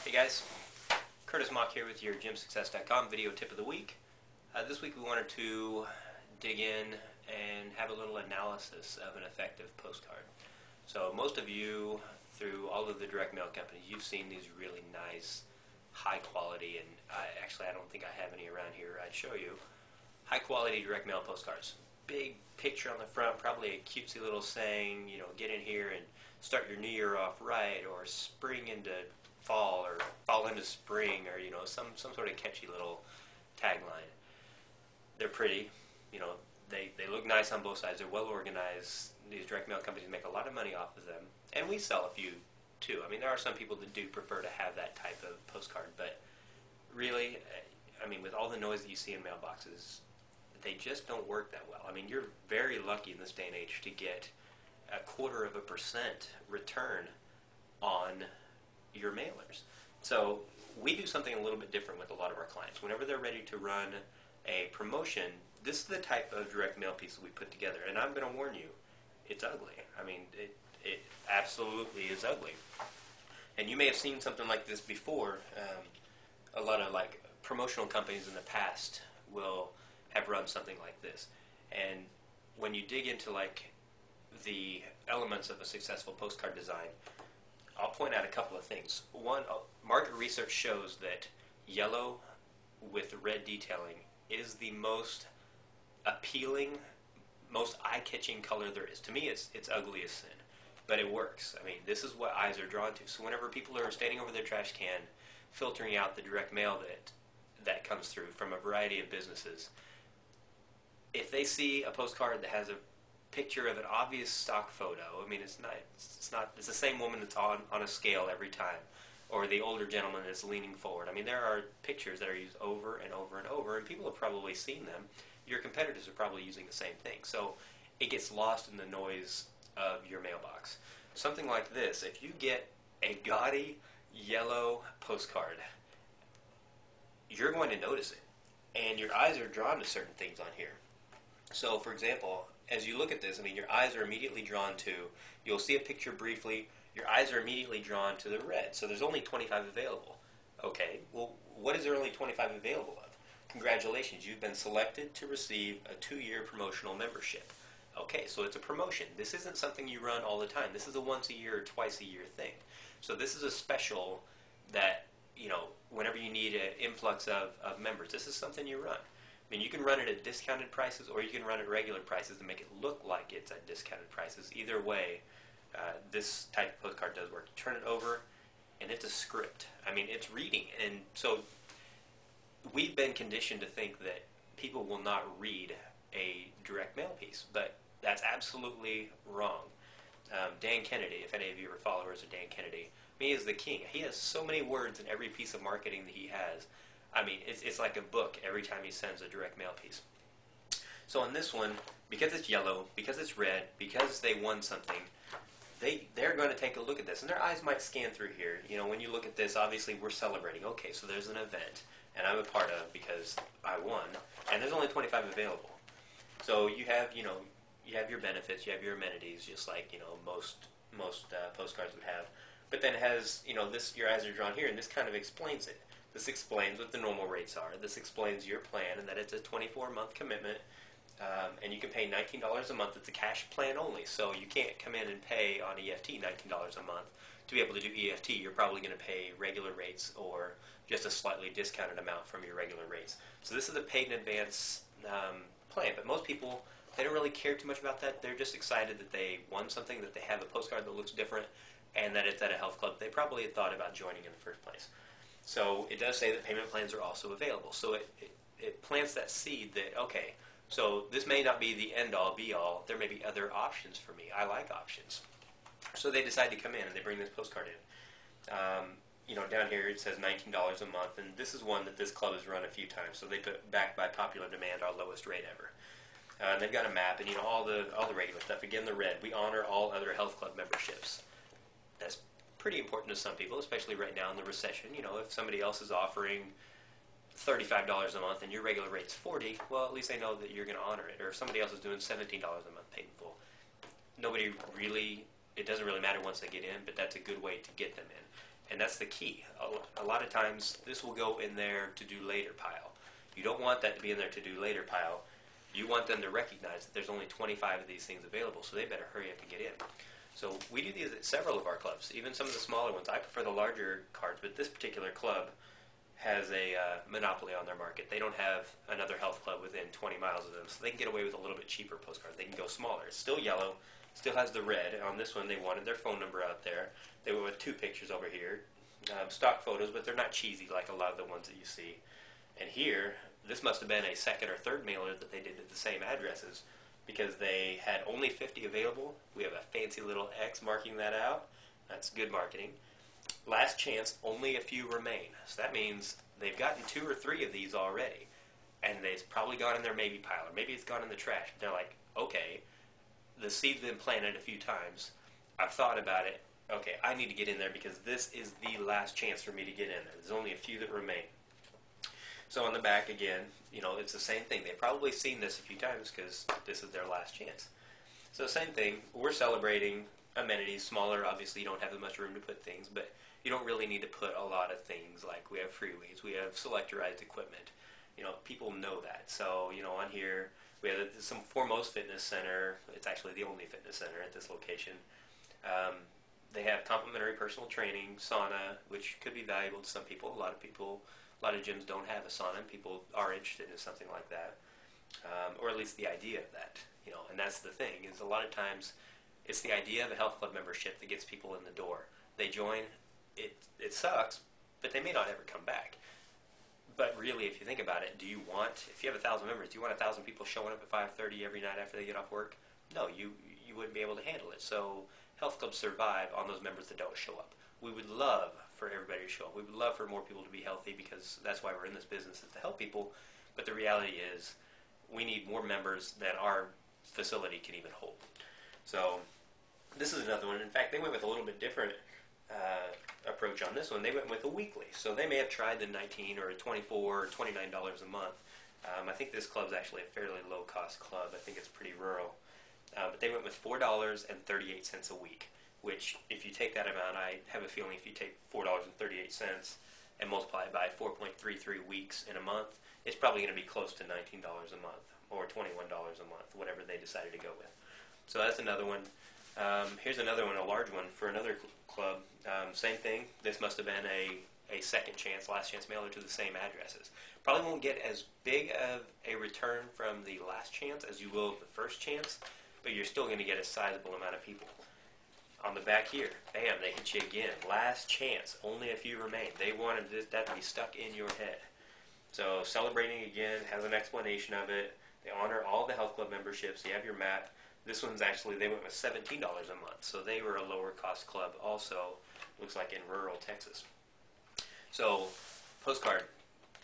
Hey guys, Curtis Mock here with your gymsuccess.com video tip of the week. This week we wanted to dig in and have a little analysis of an effective postcard. So most of you, through all of the direct mail companies, you've seen these really nice, high quality, and I don't think I have any around here I'd show you, high quality direct mail postcards. Big picture on the front, probably a cutesy little saying, get in here and start your new year off right, or spring into fall, or fall into spring, or some sort of catchy little tagline. They're pretty, they look nice on both sides. They're well organized. These direct mail companies make a lot of money off of them, and we sell a few too. I mean, there are some people that do prefer to have that type of postcard, but really, with all the noise that you see in mailboxes, they just don't work that well. I mean, you're very lucky in this day and age to get 0.25% return on your mailers. So we do something a little bit different with a lot of our clients. Whenever they're ready to run a promotion, this is the type of direct mail piece that we put together. And I'm going to warn you, it's ugly. I mean, it absolutely is ugly. And you may have seen something like this before. A lot of promotional companies in the past will have run something like this. And when you dig into the elements of a successful postcard design, I'll point out a couple of things. One, market research shows that yellow with red detailing is the most appealing, most eye-catching color there is. To me, it's ugly as sin, but it works. I mean, this is what eyes are drawn to. So whenever people are standing over their trash can, filtering out the direct mail that comes through from a variety of businesses, if they see a postcard that has a picture of an obvious stock photo, I mean, it's the same woman that's on a scale every time, or the older gentleman that's leaning forward. I mean, there are pictures that are used over and over and over, and people have probably seen them. Your competitors are probably using the same thing. So it gets lost in the noise of your mailbox. Something like this, if you get a gaudy yellow postcard, you're going to notice it, and your eyes are drawn to certain things on here. So, for example, as you look at this, I mean, your eyes are immediately drawn to, you'll see a picture briefly, your eyes are immediately drawn to the red. So there's only 25 available. Okay, well, what is there only 25 available of? Congratulations, you've been selected to receive a 2-year promotional membership. Okay, so it's a promotion. This isn't something you run all the time. This is a once a year or twice a year thing. So this is a special that, whenever you need an influx of members, this is something you run. I mean, you can run it at discounted prices, or you can run it at regular prices to make it look like it's at discounted prices. Either way, this type of postcard does work. You turn it over, and it's a script. I mean, it's reading. And so we've been conditioned to think that people will not read a direct mail piece, but that's absolutely wrong. Dan Kennedy, if any of you are followers of Dan Kennedy, he is the king. He has so many words in every piece of marketing that he has. I mean, it's like a book every time he sends a direct mail piece. So on this one, because it's yellow, because it's red, because they won something, they're going to take a look at this, and their eyes might scan through here. When you look at this, obviously we're celebrating. Okay, so there's an event, and I'm a part of because I won, and there's only 25 available. So you have your benefits, you have your amenities, just like most postcards would have. But then it has this. Your eyes are drawn here, and this kind of explains it. This explains what the normal rates are. This explains your plan, and that it's a 24-month commitment, and you can pay $19 a month. It's a cash plan only, so you can't come in and pay on EFT $19 a month. To be able to do EFT, you're probably going to pay regular rates or just a slightly discounted amount from your regular rates. So this is a paid in advance plan, but most people, they don't really care too much about that. They're just excited that they won something, that they have a postcard that looks different, and that it's at a health club they probably had thought about joining in the first place. So it does say that payment plans are also available. So it plants that seed that, okay, so this may not be the end-all, be-all. There may be other options for me. I like options. So they decide to come in, and they bring this postcard in. Down here it says $19 a month, and this is one that this club has run a few times. So they put back by popular demand our lowest rate ever. And they've got a map, and all the regular stuff. Again, the red. We honor all other health club memberships. That's pretty important to some people, especially right now in the recession. If somebody else is offering $35 a month and your regular rate's $40, well, at least they know that you're going to honor it. Or if somebody else is doing $17 a month paid in full, nobody really, it doesn't really matter once they get in, but that's a good way to get them in. And that's the key. A lot of times this will go in there to do later pile. You don't want that to be in there to do later pile. You want them to recognize that there's only 25 of these things available, so they better hurry up and get in. So we do these at several of our clubs, even some of the smaller ones. I prefer the larger cards, but this particular club has a monopoly on their market. They don't have another health club within 20 miles of them, so they can get away with a little bit cheaper postcards. They can go smaller. It's still yellow, still has the red. On this one, they wanted their phone number out there. They went with 2 pictures over here, stock photos, but they're not cheesy like a lot of the ones that you see. And here, this must have been a second or third mailer that they did at the same addresses, because they had only 50 available. We have a fancy little X marking that out. That's good marketing. Last chance, only a few remain. So that means they've gotten 2 or 3 of these already, and it's probably gone in their maybe pile, or maybe it's gone in the trash. They're like, okay, the seed's been planted a few times. I've thought about it. Okay, I need to get in there because this is the last chance for me to get in there. There's only a few that remain. So on the back, again, it's the same thing. They've probably seen this a few times because this is their last chance. So same thing. We're celebrating amenities. Smaller, obviously, you don't have as much room to put things, but you don't really need to put a lot of things. Like we have freeways, we have selectorized equipment. People know that. So, on here, we have some Foremost Fitness Center. It's actually the only fitness center at this location. They have complimentary personal training, sauna, which could be valuable to some people. A lot of gyms don't have a sauna, and people are interested in something like that, or at least the idea of that. And that's the thing, is a lot of times it's the idea of a health club membership that gets people in the door. They join, it sucks, but they may not ever come back. But really, if you think about it, if you have 1,000 members, do you want 1,000 people showing up at 5:30 every night after they get off work? No, you wouldn't be able to handle it. So health clubs survive on those members that don't show up. We would love for everybody to show up. We would love for more people to be healthy, because that's why we're in this business, is to help people. But the reality is we need more members than our facility can even hold. So this is another one. In fact, they went with a little bit different approach on this one. They went with a weekly. So they may have tried the $19 or $24 or $29 a month. I think this club's actually a fairly low-cost club. I think it's pretty rural. But they went with $4.38 a week, which, if you take that amount, I have a feeling if you take $4.38 and multiply it by 4.33 weeks in a month, it's probably going to be close to $19 a month or $21 a month, whatever they decided to go with. So that's another one. Here's another one, a large one for another club. Same thing. This must have been a second chance, last chance mailer to the same addresses. Probably won't get as big of a return from the last chance as you will the first chance, but you're still going to get a sizable amount of people. On the back here, bam, they hit you again. Last chance, only a few remain. They wanted that to be stuck in your head. So celebrating again has an explanation of it. They honor all the health club memberships. You have your map. This one's actually, they went with $17 a month, so they were a lower cost club also, looks like in rural Texas. So, postcard,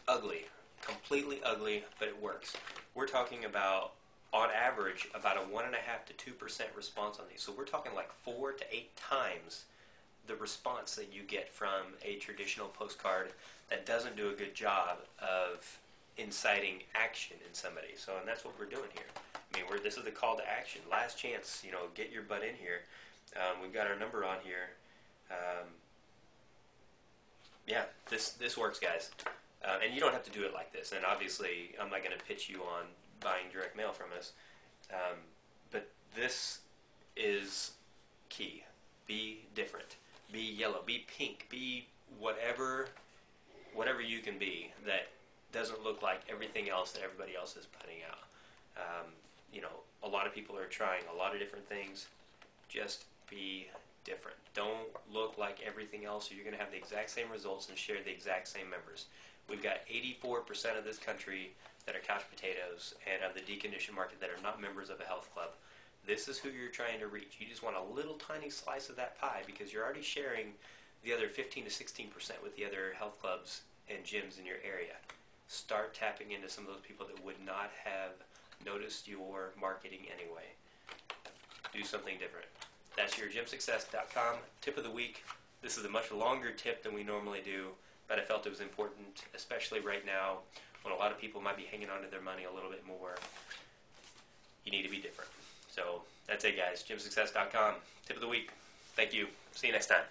ugly, completely ugly, but it works. We're talking about, on average, about a 1.5% to 2% response on these. So we're talking like 4 to 8 times the response that you get from a traditional postcard that doesn't do a good job of inciting action in somebody. So, and that's what we're doing here. I mean, this is the call to action. Last chance, get your butt in here. We've got our number on here. Yeah, this works, guys. And you don't have to do it like this. And obviously, I'm not going to pitch you on buying direct mail from us. But this is key. Be different. Be yellow. Be pink. Be whatever you can be that doesn't look like everything else that everybody else is putting out. A lot of people are trying a lot of different things. Just be different. Don't look like everything else, or you're going to have the exact same results and share the exact same members. We've got 84% of this country that are couch potatoes, and of the deconditioned market that are not members of a health club. This is who you're trying to reach. You just want a little tiny slice of that pie, because you're already sharing the other 15 to 16% with the other health clubs and gyms in your area. Start tapping into some of those people that would not have noticed your marketing anyway. Do something different. That's your gymsuccess.com tip of the week. This is a much longer tip than we normally do, but I felt it was important, especially right now when a lot of people might be hanging on to their money a little bit more. You need to be different. So that's it, guys. gymsuccess.com tip of the week. Thank you. See you next time.